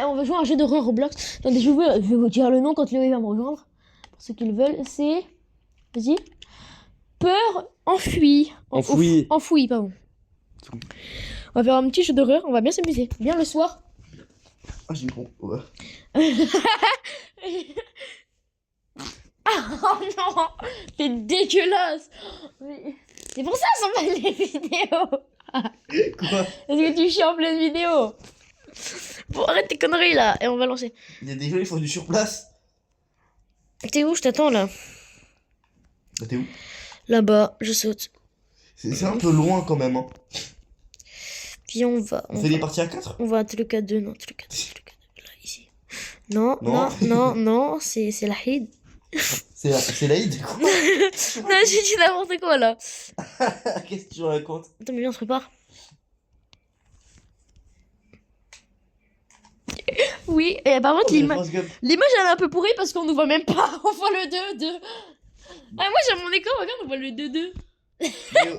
on va jouer à un jeu d'horreur Roblox. Attendez, je vais vous dire le nom quand Léo va me rejoindre. Pour ceux qui le veulent, c'est... Vas-y. Peur enfuie. Enfoui, pardon. On va faire un petit jeu d'horreur, on va bien s'amuser. Bien le soir. Ah, j'ai con. Ouais. Oh non, t'es dégueulasse. C'est pour ça qu'on s'en va les vidéos. Quoi? Parce que tu chies en pleine vidéo. Bon, arrête tes conneries là, et on va lancer. Il y a des gens, ils font du surplace. T'es où? Je t'attends là. Bah, t'es où? Là-bas, je saute. C'est un peu loin quand même, hein. Puis on va. On fait des parties à 4? On va à Tluka 2, non, Tluka 2, là, ici. Non, c'est la Hid. C'est l'Aïd, quoi. Non, j'ai dit n'importe quoi là. Qu'est-ce que tu racontes? Attends, mais viens, on se prépare. Oui, et par contre, l'image elle est un peu pourrie parce qu'on nous voit même pas. On voit le 2-2. Ah, moi j'ai mon écran, regarde, on voit le 2-2.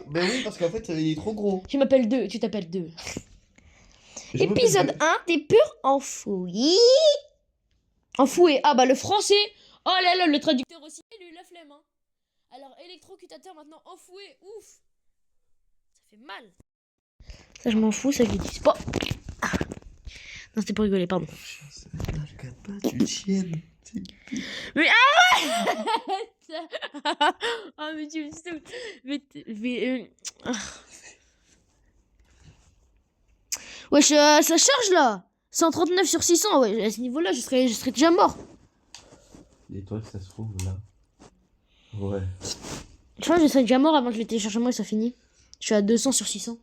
Mais oui, parce qu'en fait, il est trop gros. Je m'appelle 2, tu t'appelles 2. Épisode 1, des purs enfouis. Enfoués. Ah bah le français. Oh là là, le traducteur aussi. Il a eu la flemme, hein. Alors, électrocutateur maintenant enfoué. Ouf. Ça fait mal. Ça, je m'en fous, ça, je le dis pas. Ah. Non, c'était pour rigoler, pardon. Tu tiennes. Mais arrête. Oh, mais tu me saoules. Wesh, ça charge là. 139 sur 600, ouais, à ce niveau-là, je serais déjà mort. Et toi, que ça se trouve là. Ouais. Je crois que je serais déjà mort avant que le téléchargement soit fini. Je suis à 200 sur 600.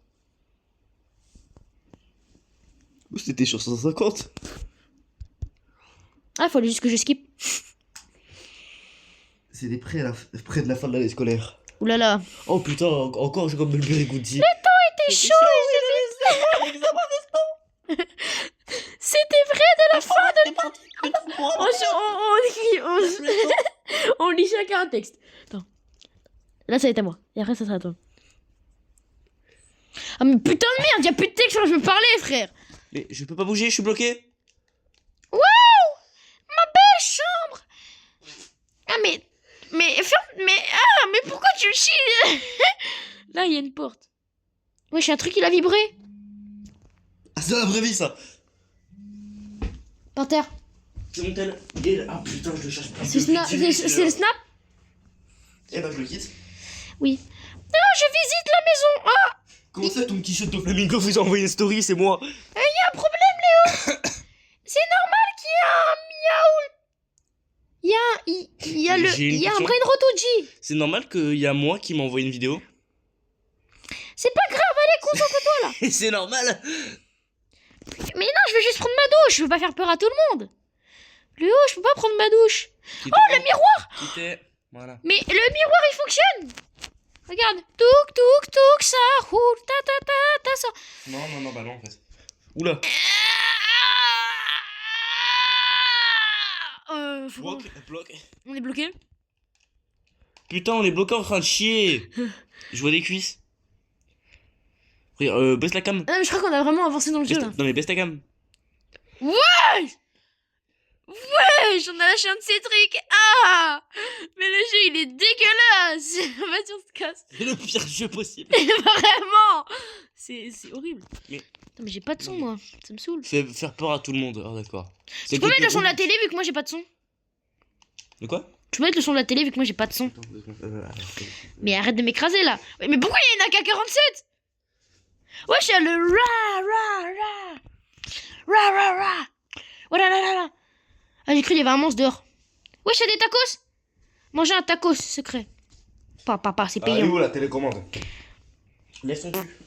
Ou c'était sur 150? Ah, il fallait juste que je skip. C'était près de la fin de l'année scolaire. Oulala. Oh putain, encore j'ai comme le Berigouti. Le temps était chaud et c'était vrai de la fin de... On lit chacun un texte. Attends. Là, ça va être à moi. Et après, ça sera à toi. Ah, mais putain de merde, y'a plus de texte quand je veux parler, frère. Mais je peux pas bouger, je suis bloqué. Waouh, ma belle chambre. Ah, mais pourquoi tu chies? Là, il y a une porte. Wesh, un truc, il a vibré. Ah, c'est dans la vraie vie, ça. Par terre. C'est mon tel. Il est là. Ah putain, je le cherche. C'est le snap. Eh ben, je le quitte. Oui. Non, je visite la maison. Ah. Comment ça, ton petit shot de flamingo vous a envoyé une story, c'est moi? Il y a un problème, Léo. C'est normal qu'il y a un miaoul. Il y a un brain rotoji. C'est normal qu'il y a moi qui m'a envoyé une vidéo. C'est pas grave, allez, concentre-toi là. Et c'est normal. Mais non, je veux juste prendre ma douche. Je veux pas faire peur à tout le monde. Léo, je peux pas prendre ma douche. Oh, le miroir. Voilà. Mais le miroir, il fonctionne. Regarde. Touk, touk, touk, ça roule. Ta, ta, ta, ta, ça. Non, bah non, en fait. Oula. Bloc. On est bloqué. Putain, on est bloqué en train de chier. Je vois des cuisses. Baisse la cam. Non, mais je crois qu'on a vraiment avancé dans le jeu là. Non, mais baisse ta cam. Ouais, j'en ai lâché un de ces trucs. Ah, mais le jeu il est dégueulasse. Vas-y, on se casse. C'est le pire jeu possible. Vraiment. C'est horrible. Mais... Attends, mais j'ai pas de son moi. Ça me saoule. Faire peur à tout le monde. Ah, d'accord. Tu peux mettre le son de la télé vu que moi j'ai pas de son. De quoi? Tu peux mettre le son de la télé vu que moi j'ai pas de son. Mais arrête de m'écraser là. Mais pourquoi il y a une AK-47? Ouais, je suis le ra. Voilà là. Ah, j'ai cru qu'il y avait un monstre dehors. Ouais, j'ai des tacos. Manger un tacos secret. Papa, c'est payant. Ah, où la télécommande? Lève ton cul.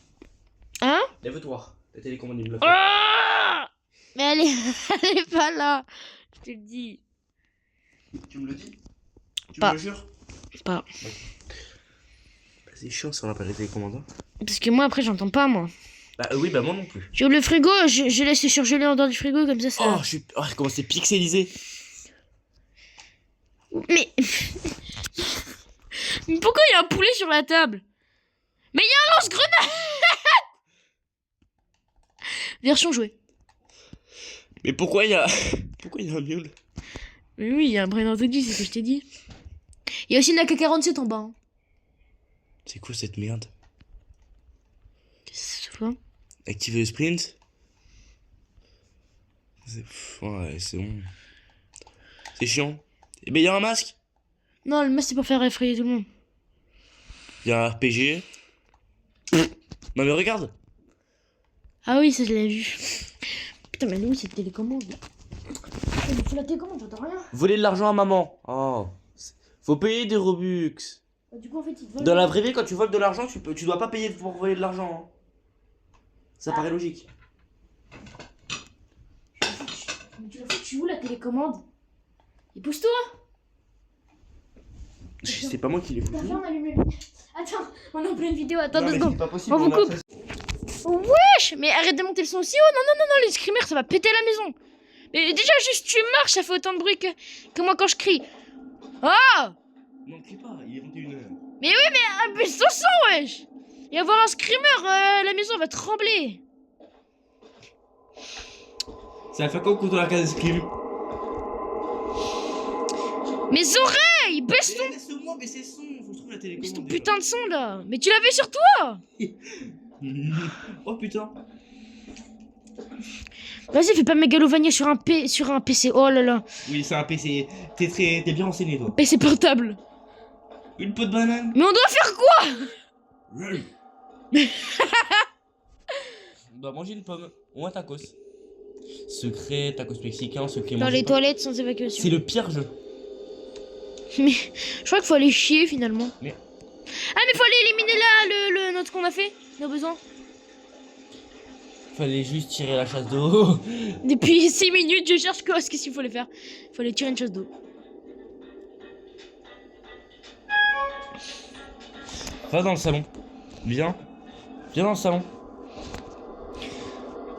Hein? Lève-toi. La télécommande, il me l'a fait. Mais elle est pas là. Je te le dis. Tu me le dis? Tu pas. me le jures? Pas. C'est chiant si on n'a pas la télécommande. Parce que moi, après, j'entends pas, moi. Bah oui, bah moi non plus. J'ouvre le frigo, je laisse surgeler en dehors du frigo, comme ça. Oh, comment c'est pixelisé. Mais pourquoi il y a un poulet sur la table? Mais il y a un lance-grenade. Version jouée. Mais pourquoi il y a... Pourquoi il y a un mule? Mais oui, il y a un brain entendu, c'est ce que je t'ai dit. Il y a aussi une AK-47 en bas. Hein. C'est quoi cette merde? Qu'est-ce que c'est quoi? Activer le sprint. Ouais, c'est bon. C'est chiant. Eh ben, il y a un masque. Non, le masque c'est pour faire effrayer tout le monde. Il y a un RPG. Non mais regarde. Ah oui, ça je l'ai vu. Putain, mais nous, cette télécommande. Il faut la télécommande, j'entends rien. Voler de l'argent à maman. Oh. Faut payer des Robux. Bah, du coup, en fait, il te vole. Dans la vraie vie, quand tu voles de l'argent, tu dois pas payer pour voler de l'argent. Hein. Ça paraît logique. Mais tu la fous où la télécommande? Et pousse-toi. C'est pas moi qui l'ai foutu. Ta femme allume le. Attends, on est en pleine vidéo, attends Non, 2 mais secondes. c'est pas possible. On vous on a coupe. fait- Wesh, mais arrête de monter le son aussi haut. Non, non, non, non, les screamers, ça va péter la maison. Mais déjà, juste tu marches, ça fait autant de bruit que moi quand je crie. Oh! Non, crie pas, il est 21h. Mais oui, mais baisse ton son, wesh! Il va y avoir un screamer, la maison va trembler. Ça fait quoi contre la case escrime? Mes oreilles! Baisse ton. Laisse-moi baisser son, faut que je trouve la télécommande. Baisse ton putain de son là! Mais tu l'avais sur toi! Oh putain. Vas-y, fais pas mégalovania sur un PC. Oh là là. Oui, c'est un PC. T'es bien renseigné, toi. PC portable. Une peau de banane. Mais on doit faire quoi? On doit manger une pomme ou un tacos. Secret, tacos mexicain, secret Dans manger les quoi. toilettes sans évacuation. C'est le pire jeu. Mais je crois qu'il faut aller chier finalement. Mais- Ah, mais faut aller éliminer là notre qu'on a fait, nos besoins. Fallait juste tirer la chasse d'eau. Depuis 6 minutes, je cherche qu'est-ce qu'il faut les faire. Il faut aller tirer une chasse d'eau. Va dans le salon. Viens. Viens dans le salon.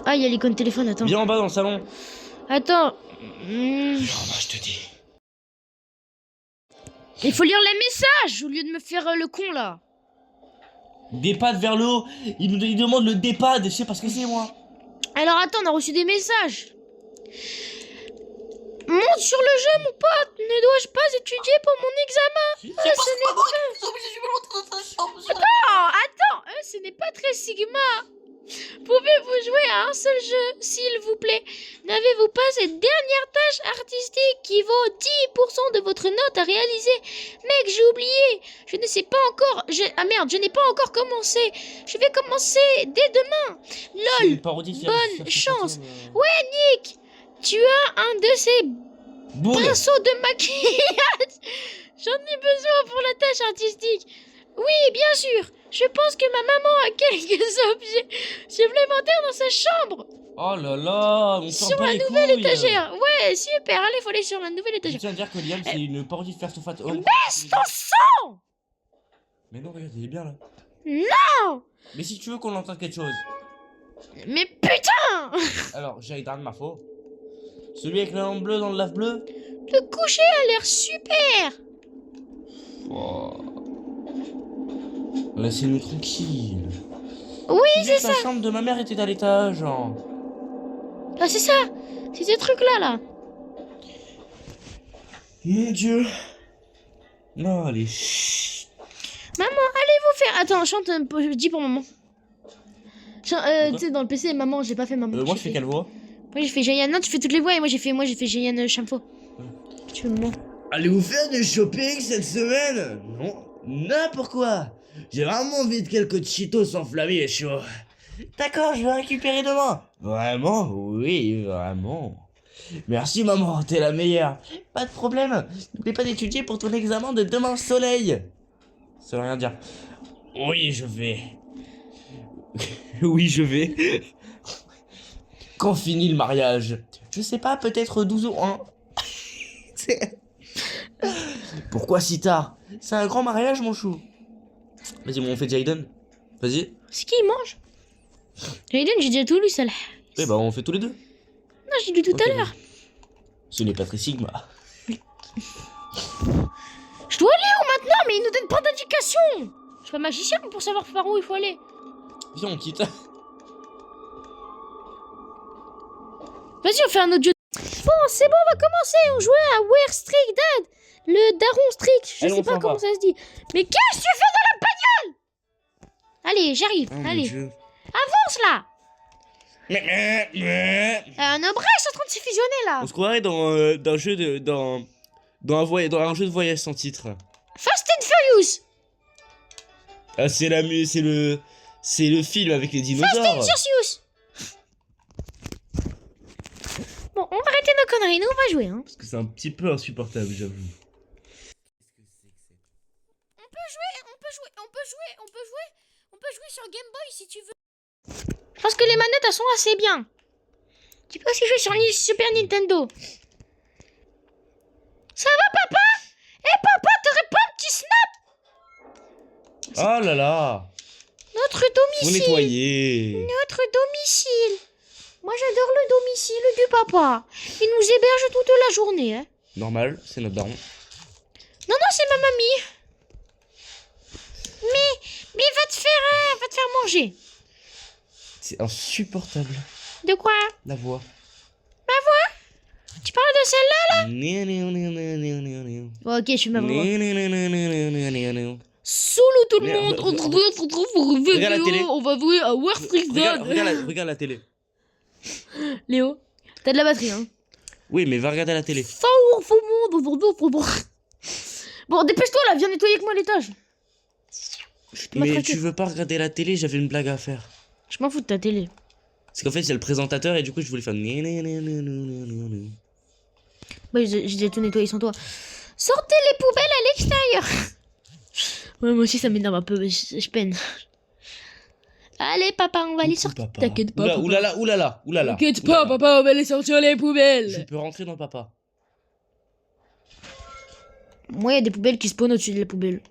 Ah, il y a l'icône téléphone, attends. Viens en bas dans le salon. Attends. Viens en bas, je te dis. Il faut lire les messages au lieu de me faire le con là. Dépad vers le haut. Il demande le dépad. Je sais pas ce que c'est, moi. Alors attends, on a reçu des messages. Monte sur le jeu, mon pote. Ne dois-je pas étudier pour mon examen? Ce n'est Attends, ce n'est pas très Sigma. Pouvez-vous jouer à un seul jeu, s'il vous plaît? N'avez-vous pas cette dernière tâche artistique qui vaut 10% de votre note à réaliser? Mec, j'ai oublié. Je ne sais pas encore. Ah merde, je n'ai pas encore commencé. Je vais commencer dès demain. C'est Lol. une parodie de bonne faire chance. photo, Nick, tu as un de ces Boule. pinceaux de maquillage. J'en ai besoin pour la tâche artistique. Oui, bien sûr. Je pense que ma maman a quelques objets supplémentaires dans sa chambre. Oh là là, on Sur la nouvelle étagère. Ouais, super. Allez, faut aller sur la nouvelle Je étagère. tiens à dire que Liam, c'est une parodie de First of Fat Home. Baisse ton son. Mais non, regarde, il est bien là. Non. Mais si tu veux qu'on entende quelque chose. Mais putain. Alors, j'ai de ma faute. Celui avec la lampe bleue dans le lave-bleu. Le coucher a l'air super. Oh. Laissez-nous tranquille. Oui, Tu dis c'est que la ça. chambre de ma mère était à l'étage. Hein. Ah, c'est ça. C'est ces trucs-là, là. Mon Dieu. Non, allez. Chut. Maman, allez-vous faire... Attends, chante un peu. Dis pour maman. Tu sais, dans le PC, maman, j'ai pas fait maman. Moi, je fais quelle voix? Moi, j'ai fait Jeanne. Non, tu fais toutes les voix et moi, j'ai fait Jeanne Chamfo. Tu fais maman. Allez-vous faire du shopping cette semaine? Non, n'importe quoi. J'ai vraiment envie de quelques Cheetos enflammés et chauds. D'accord, je vais récupérer demain. Vraiment? Oui, vraiment. Merci maman, t'es la meilleure. Pas de problème. N'oublie pas d'étudier pour ton examen de demain soleil. Ça veut rien dire. Oui, je vais. Oui, je vais. Quand finit le mariage? Je sais pas, peut-être 12 ou 1. Pourquoi si tard? C'est un grand mariage, mon chou. Vas-y, on fait Jaden. Vas-y. C'est qui il mange? Jaden, j'ai déjà tout lu, ça là. Eh bah, on fait tous les deux. Non, j'ai lu tout Ok, à l'heure. Ce n'est pas très Sigma. Je dois aller où maintenant? Mais il nous donne pas d'indication. Je suis pas magicien pour savoir par où il faut aller. Viens, on quitte. Vas-y, on fait un autre jeu. Bon, c'est bon, on va commencer. On jouait à Where Strict Dad. Le Daron Strict. Je Allez, sais on pas s'en comment va. ça se dit. Mais qu'est-ce que tu fais dans la bagnole? Allez, j'arrive. Oh, mon Allez, Dieu. avance là. On Nos bras, ils sont en train de se fusionner là. se croirait dans un jeu de dans un jeu de voyage sans titre. Fast and Furious. Ah, c'est le film avec les Fast and dinosaures. Furious. Bon, on va arrêter nos conneries. Nous, on va jouer. Hein. Parce que c'est un petit peu insupportable, j'avoue. On peut jouer sur Game Boy si tu veux. Je pense que les manettes, elles sont assez bien. Tu peux aussi jouer sur Super Nintendo. Ça va, papa? Eh, papa, t'aurais pas un petit snap? Oh là là. Notre Faut domicile. nettoyer. Notre domicile. Moi, j'adore le domicile du papa. Il nous héberge toute la journée. Hein. Normal, c'est notre daron. Non, c'est ma mamie. Mais va te faire manger. C'est insupportable. De quoi? La voix. Tu parles de celle-là? Regarde Ok, je suis ma voix. la Solo tout le Merde, monde, on se regarde- retrouve pour une regarde la vidéo, télé. on va jouer à War Street Dad. regarde la télé. Léo, t'as de la batterie, hein. Oui, mais va regarder la télé. Bon, dépêche-toi là, viens nettoyer avec moi l'étage. Mais tu veux pas regarder la télé, j'avais une blague à faire. Je m'en fous de ta télé. Parce qu'en fait, c'est le présentateur et du coup, je voulais faire. Bah, j'ai tout nettoyé sans toi. Sortez les poubelles à l'extérieur. Ouais, moi aussi ça m'énerve un peu, je peine. Allez, papa, on va les sortir. Papa. T'inquiète pas. papa. Oulala. T'inquiète pas, papa, on va les sortir les Je poubelles. peux rentrer dans papa. Moi, il y a des poubelles qui spawnent au-dessus de la poubelle.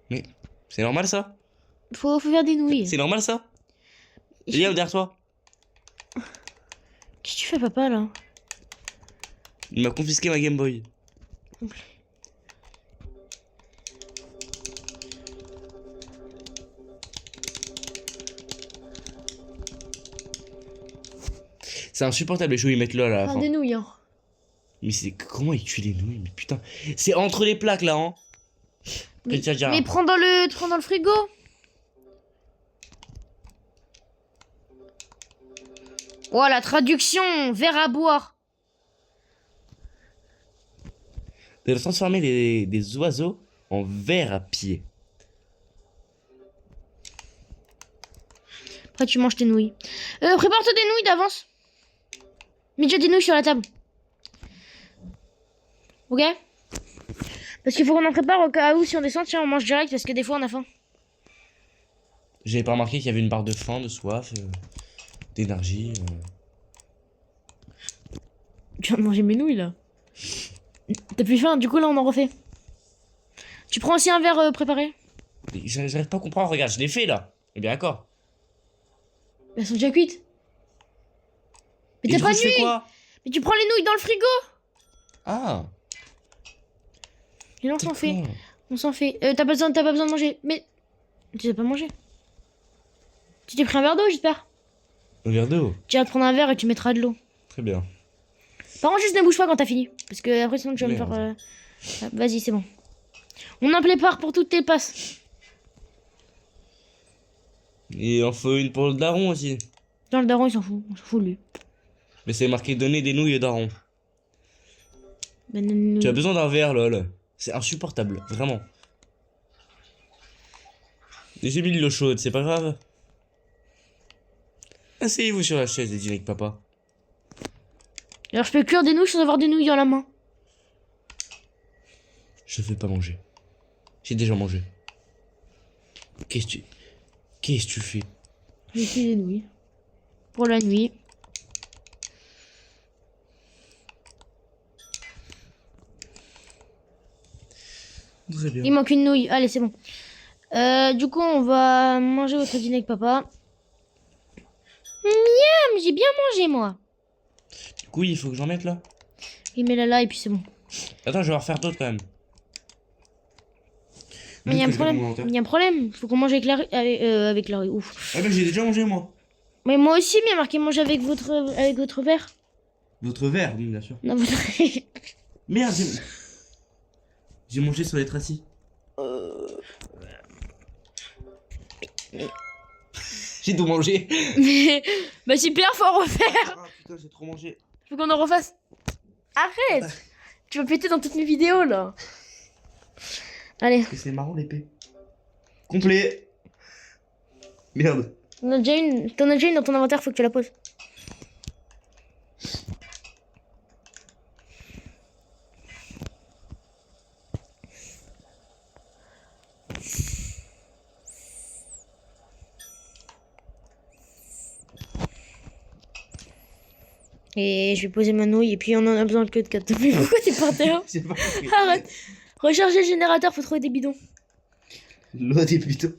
Mais c'est normal ça? Faut faire des nouilles. C'est normal ça? Viens derrière toi. Qu'est-ce que tu fais, papa, là? Il m'a confisqué ma Game Boy. C'est insupportable les choux, ils mettent là à la Faire fin. des nouilles, hein. Mais c'est comment ils tuent les nouilles? Mais putain, c'est entre les plaques là, hein. Mais, Tiens. mais prends dans le frigo. Oh, la traduction, verre à boire. De transformer des oiseaux en vers à pied. Après, tu manges tes nouilles. Prépare-toi des nouilles d'avance. Mets déjà des nouilles sur la table. Ok? Parce qu'il faut qu'on en prépare au cas où si on descend, tiens, on mange direct parce que des fois on a faim. J'avais pas remarqué qu'il y avait une barre de faim, de soif, d'énergie. Tu viens de manger mes nouilles là. T'as plus faim, du coup là on en refait. Tu prends aussi un verre préparé? J'arrive pas à comprendre, regarde, je l'ai fait là. Eh bien d'accord. Elles sont déjà cuites. Mais Et t'as du pas coup, de je fais nuit. quoi? Mais tu prends les nouilles dans le frigo. Ah. Et là on s'en fait. d'accord. On s'en fait. T'as pas besoin de manger. Mais tu sais pas manger. Tu t'es pris un verre d'eau, j'espère. Un verre d'eau. Tu vas te prendre un verre et tu mettras de l'eau. Très bien. Par contre, juste ne bouge pas quand t'as fini. Parce que après, sinon, tu vas me faire. Ah, vas-y, c'est bon. On en prépare pour toutes tes passes. Et il en faut une pour le daron aussi. Dans le daron, il s'en fout. On s'en fout, lui. Mais c'est marqué donner des nouilles au daron. Ben, Tu as besoin d'un verre, lol. C'est insupportable, vraiment. Et j'ai mis de l'eau chaude, c'est pas grave. Asseyez-vous sur la chaise et dînez avec papa. Alors, je peux cuire des nouilles sans avoir des nouilles dans la main. Je vais pas manger. J'ai déjà mangé. Qu'est-ce que tu fais? J'ai fait des nouilles. Pour la nuit. Très bien. Il manque une nouille. Allez, c'est bon. Du coup, on va manger votre dîner avec papa. Miam, j'ai bien mangé, moi. Du coup, il faut que j'en mette là. Il met là et puis c'est bon. Attends, je vais en refaire d'autres quand même. Mais il y a un problème. Il y a un problème. Faut qu'on mange avec la avec la ouf. Ah bah j'ai déjà mangé moi. Mais moi aussi, mais il y a marqué manger avec votre verre. Votre verre, oui, bien sûr. Non, votre... Merde, j'ai mangé sur les tracis. J'ai tout mangé. Mais... Bah super, faut en refaire. Ah putain, j'ai trop mangé. Faut qu'on en refasse. Arrête. Tu vas péter dans toutes mes vidéos, là. Allez. Parce que c'est marrant l'épée. Complet. Merde. T'en as déjà une dans ton inventaire, faut que tu la poses. Et je vais poser ma nouille et puis on en a besoin que de 4. Mais pourquoi t'es par terre? J'ai pas compris. Arrête. Recharger le générateur, faut trouver des bidons. L'eau des bidons.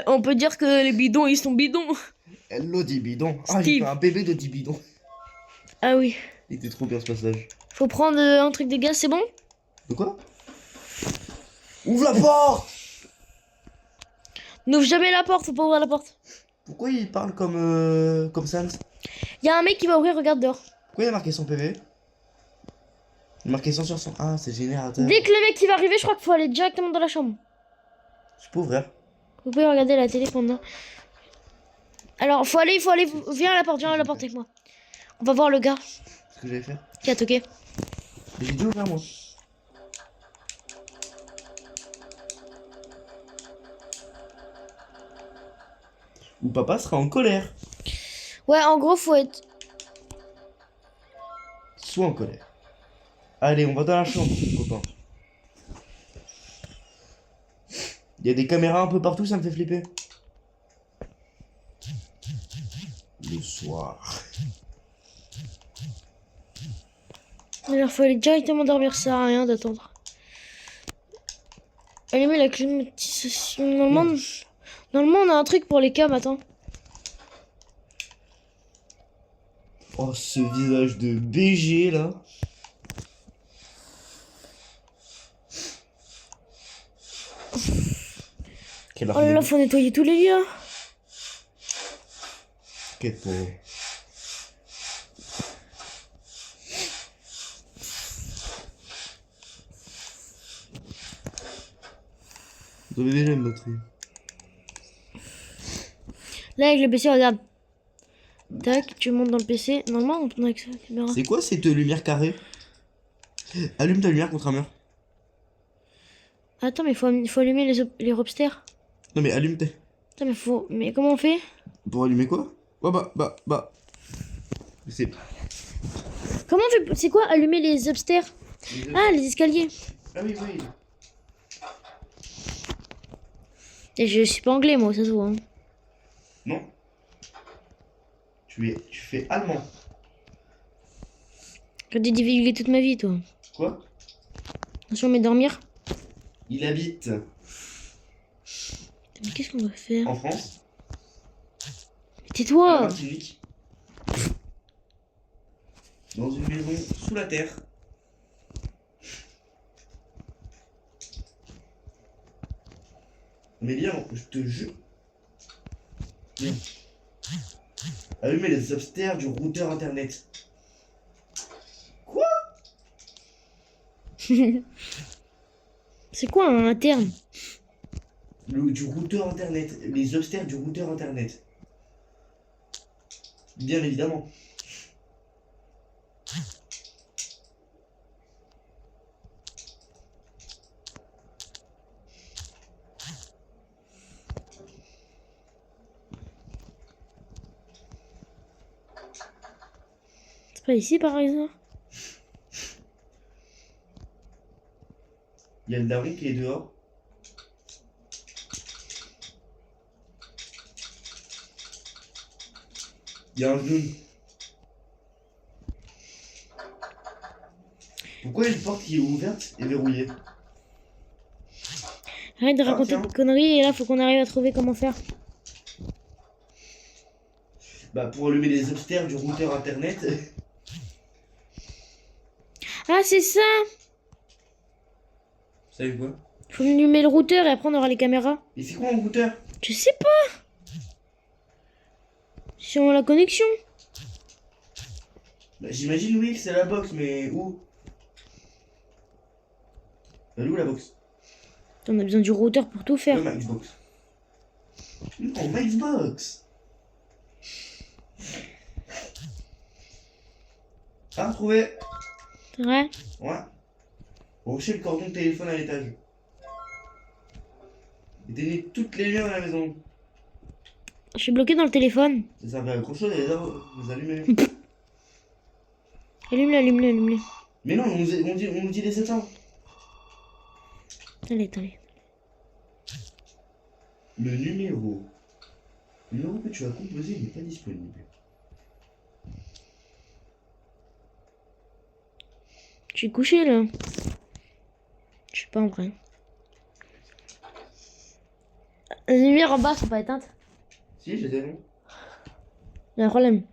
On peut dire que les bidons, ils sont bidons. L'eau des bidons. Ah, j'ai Steve. fait un bébé de 10 bidons. Ah oui. Il était trop bien ce passage. Faut prendre un truc de gaz, c'est bon? De quoi? Ouvre la porte! N'ouvre jamais la porte, faut pas ouvrir la porte. Pourquoi il parle comme Sans? Y a un mec qui va ouvrir, regarde dehors. Pourquoi il a marqué son PV? Il a marqué 100 sur 100. Ah, c'est générateur. Dès que le mec qui va arriver, je crois qu'il faut aller directement dans la chambre. Je peux ouvrir. Vous pouvez regarder la télé pendant. Alors, faut aller, viens à la porte avec moi. On va voir le gars Ce que j'allais faire. qui a toqué. J'ai dit ouvrir moi. Ou papa sera en colère. Ouais, en gros, faut être. Soit en colère. Allez, on va dans la chambre, copain. Il y a des caméras un peu partout, ça me fait flipper. Le soir. Alors, faut aller directement dormir, ça sert à rien d'attendre. Allumer la climatisation. Normalement, on a un truc pour les câbles, attends. Oh, ce visage de BG là. Quel Oh là là, faut nettoyer tous les lieux. Quel pauvre. Vous avez déjà une batterie. Là, avec le PC, regarde. Tac, tu montes dans le PC. Normalement, on tourne avec ça, la caméra. C'est quoi cette lumière carrée? Allume ta lumière contre un mur. Attends, mais faut allumer les upstairs. Non mais allume tes. Attends, mais faut. Mais comment on fait? Pour allumer quoi? Ouais bah. C'est. Comment on fait? C'est quoi allumer les upstairs? Ah, les escaliers. Ah oui, oui. Et je suis pas anglais, moi, ça se voit. Hein. Non. Tu fais allemand. J'ai divulgué toute ma vie, toi. Quoi? Attention, mais dormir. Il habite Mais qu'est-ce qu'on va faire? en France. Mais tais-toi! En Martinique. Dans une maison sous la terre. Mais bien, je te jure. Bien. Allumer les upstairs du routeur internet. Quoi? C'est quoi un terme? Du routeur internet. Les upstairs du routeur internet. Bien évidemment. C'est pas ici, par exemple? Il y a le daron qui est dehors. Il y a un genou. Pourquoi il y a une porte qui est ouverte et verrouillée? Arrête de Ah, raconter tiens. des conneries et là, faut qu'on arrive à trouver comment faire. Bah pour allumer les upstairs du routeur internet. Ah, c'est ça! Vous savez quoi? Faut allumer le routeur et après, on aura les caméras. Et c'est quoi un routeur? Je sais pas! Sur la connexion. Bah, j'imagine oui que c'est la box, mais où? Elle est où la box? On a besoin du routeur pour tout faire. Ma Xbox. Non, ma Xbox. Ah, trouvé. C'est vrai? Ouais. Branchez le cordon de téléphone à l'étage. Éteignez toutes les lumières de la maison. Je suis bloqué dans le téléphone. Ça servait à grand chose et vous allumez. Allume-le, allume-le, allume-le. Mais non, on nous dit les éteints. Allez, allez. Le numéro. Le numéro que tu as composé n'est pas disponible. Je suis couché là. Je suis pas en vrai. Les lumières en bas sont pas éteintes. Si, je les ai. Il y a un problème.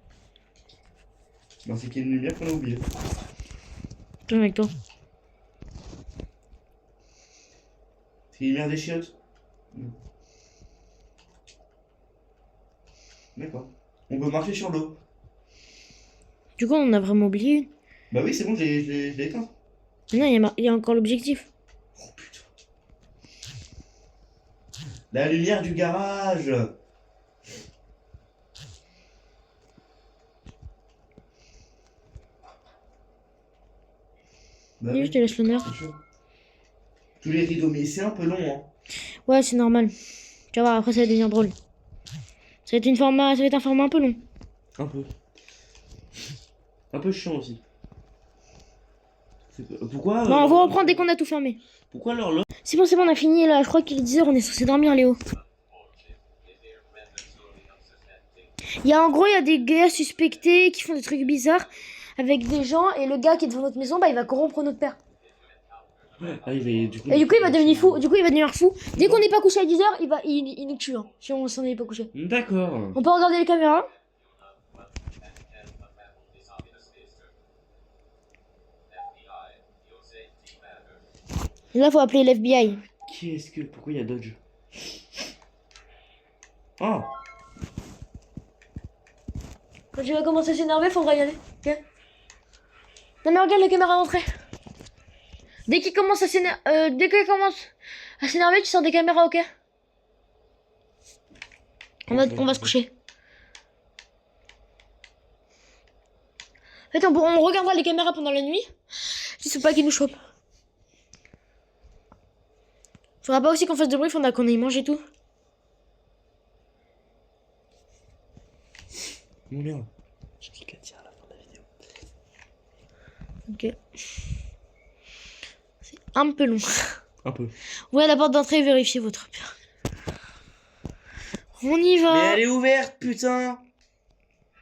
Non, c'est qu'il y a une lumière qu'on a oubliée. Je viens avec toi. C'est une lumière des chiottes. D'accord. On peut marcher sur l'eau. Du coup, on en a vraiment oublié une. Bah oui, c'est bon, je l'ai éteint. Mais non, il y a encore l'objectif. Oh putain. La lumière du garage. Bah Oui, oui, je te laisse l'honneur. c'est sûr. Tous les rideaux, mais c'est un peu long, hein. Ouais, c'est normal. Tu vas voir, après ça va devenir drôle. Ça va être un format un peu long. Un peu. Un peu chiant aussi. Pourquoi Bon, on va reprendre dès qu'on a tout fermé. Pourquoi l'horloge? C'est bon, on a fini là. Je crois qu'il est 10h, on est censé dormir, Léo. Il y a des gars suspectés qui font des trucs bizarres avec des gens. Et le gars qui est devant notre maison, bah il va corrompre notre père. Ah, du coup, Et du coup, il va devenir fou. Dès qu'on n'est pas couché à 10h, il nous tue. Hein, si on s'en est pas couché. D'accord. On peut regarder les caméras. Et là, faut appeler l'FBI. Pourquoi il y a Dodge? Oh. Quand tu vas commencer à s'énerver, faudra y aller. Ok? Non mais regarde la caméra d'entrée. Dès qu'il commence à s'énerver, tu sors des caméras, ok? On va se coucher. En fait, on regardera les caméras pendant la nuit. Si c'est pas qu'ils nous chopent. Faudra pas aussi qu'on fasse de bruit, faudra qu'on aille manger tout. Mon merde. Je dis qu'à dire à la fin de la vidéo. Ok. C'est un peu long. Un peu. Ouais, la porte d'entrée, vérifiez votre père. On y va. Mais elle est ouverte, putain.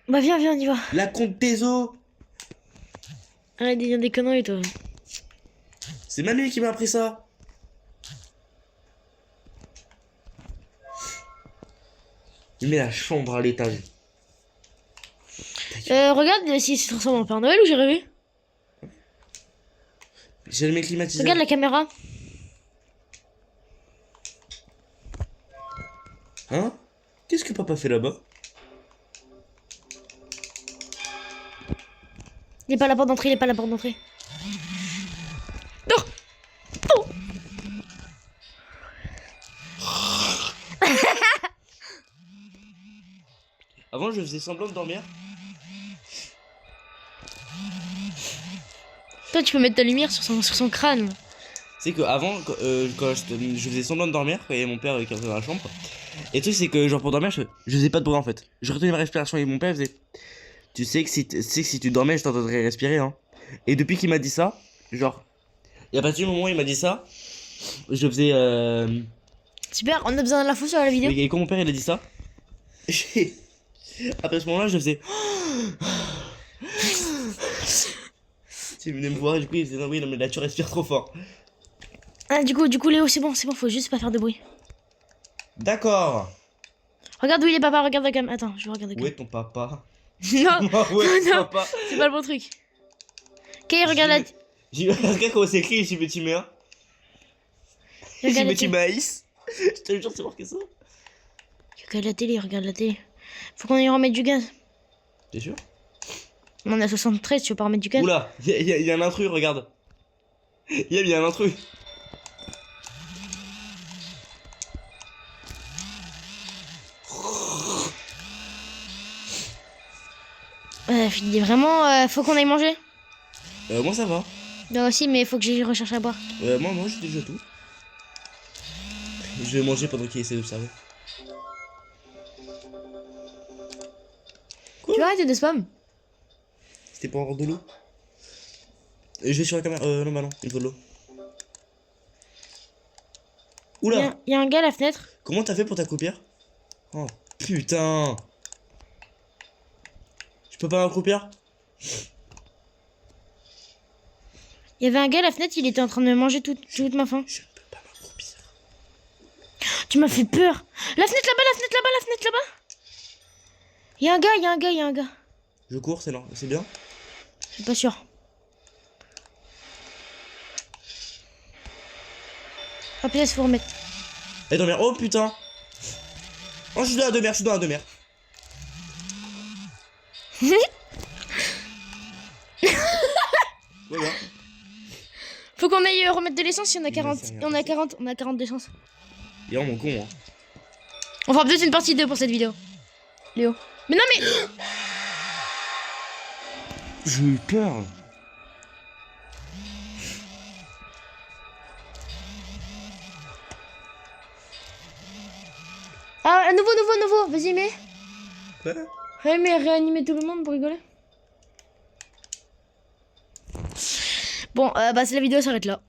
Bah viens, on y va. La compte tes os. Arrête de dire des conneries, toi. C'est Manu qui m'a appris ça. Il met la chambre à l'étage. Regarde si c'est ressemble en Père Noël ou j'ai rêvé. J'ai le mes climatiseurs. Regarde la caméra. Hein? Qu'est-ce que papa fait là-bas? Il est pas à la porte d'entrée, Non. Oh. Avant, je faisais semblant de dormir. Toi, tu peux mettre ta lumière sur son crâne. C'est que avant, quand je faisais semblant de dormir, quand il y avait mon père qui était dans la chambre. Et le truc, c'est que genre pour dormir, je faisais pas de bruit en fait. Je retenais ma respiration et mon père faisait. Tu sais que si tu dormais, je t'entendrais respirer, hein. Et depuis qu'il m'a dit ça, genre, il y a pas du moment où il m'a dit ça, je faisais. Super, on a besoin de l'info sur la vidéo. Et quand mon père il a dit ça, après ce moment-là, je faisais. Il venait me voir et du coup il disait non, oui, non, mais là tu respires trop fort. Ah, du coup, Léo, c'est bon, faut juste pas faire de bruit. D'accord. Regarde où il est, papa, regarde la caméra. Attends, je vais regarder. Où est ton papa? Non, Ouais, non, papa. c'est pas le bon truc. Ok, regarde la. Regarde comment c'est écrit, j'y petit mien. J'y petit maïs. Je te jure, c'est marqué ça. Regarde la télé, Faut qu'on y remette du gaz. T'es sûr? On a 73, tu veux pas remettre du gaz? Oula, il y a un intrus, regarde. Il y a un intrus. Vraiment, faut qu'on aille manger. Moi ça va. Moi aussi, mais faut que j'aille rechercher à boire. Moi j'ai déjà tout. Je vais manger pendant qu'il essaie d'observer. Tu vas arrêter de spam? C'était pour avoir de l'eau. Je vais sur la caméra. Non, bah non, il faut de l'eau. Oula! Il y a un gars à la fenêtre. Comment t'as fait pour t'accroupir? Oh putain! Je peux pas m'accroupir? Il y avait un gars à la fenêtre, il était en train de me manger toute ma faim. Je ne peux pas m'accroupir. Tu m'as fait peur. La fenêtre là-bas, la fenêtre là-bas, la fenêtre là-bas. Il y a un gars, il y a un gars, il y a un gars. Je cours, c'est bien? Je suis pas sûr. Ah putain, il faut remettre. Eh dans mer. Oh putain! Oh, je suis dans la demeure, je suis dans la demeure. Voilà. Faut qu'on aille remettre de l'essence si on a Il 40. me fait rien On a 40, on a 40 d'essence. Il est vraiment con, hein. On fera peut-être une partie 2 pour cette vidéo. Léo. Mais non mais. J'ai eu peur. Ah, nouveau. Vas-y, mets. Quoi? Ouais, mais réanimer tout le monde pour rigoler. Bon, bah, la vidéo s'arrête là.